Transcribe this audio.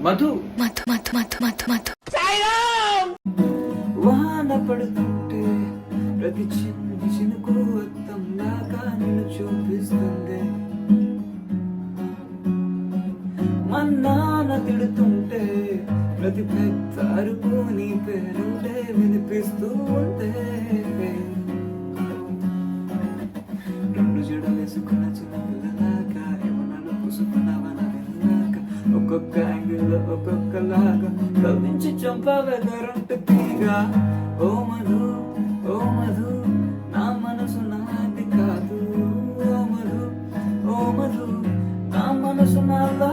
మధు మధు మధు మధు మధు మధు వాన పడుతుంటే ప్రతి చిన్ని చినుకు అద్దంలాగా నిన్ను చూపిస్తుంది. మన్నాన తిడుతుంటే ప్రతి పెద్ద అరుపు నీ పేరుంటే వినిపిస్తూ ఉంటే, రెండు జడలు వేసుకున్న చిన్న పిల్లలాగా ఏమన్నా పూసుకున్నావన వెళ్ళాక ఒక్కొక్క యాంగిల్లో ఒక్కొక్కలాగా కవించి చంపావే కరెంటు తీగా. ఓ మధు ఓ మధు నా మనసు నాది కాదు. ఓ మధు ఓ మధు నా మనసు నాలో